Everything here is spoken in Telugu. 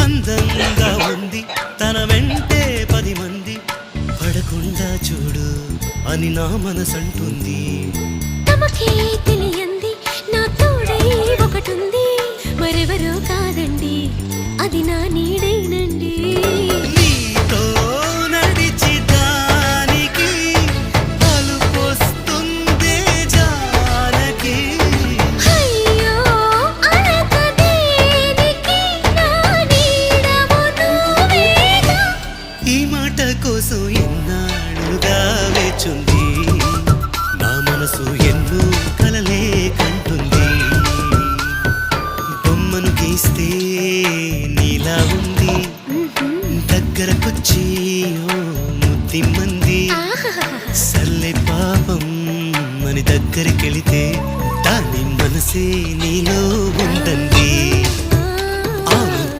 అందంగా ఉంది తన వెంటే 10 మంది పడకుండా చూడు అని నా మనసంటుంది. తమకే తెలియంది నా తోడై ఒకటుంది, మరెవరో కాదండి అది నా నీడేనండి. నీతో నడిచి దానికి అలుపొస్తుందే జానకి. అయ్యో అనక దేనికి నా నీడవు నువ్వేగా. ఈ మాట కోసం ఎన్నాళ్ళుగా వేచుంది నా మనసు ఎన్నో కలలే కంటుంది. బొమ్మను గీస్తే నీలా ఉంది దగ్గరకొచ్చి ఓ ముద్దిమ్మంది. సల్లే పాపం అని దగ్గరికెళితే దాని మనసే నీలో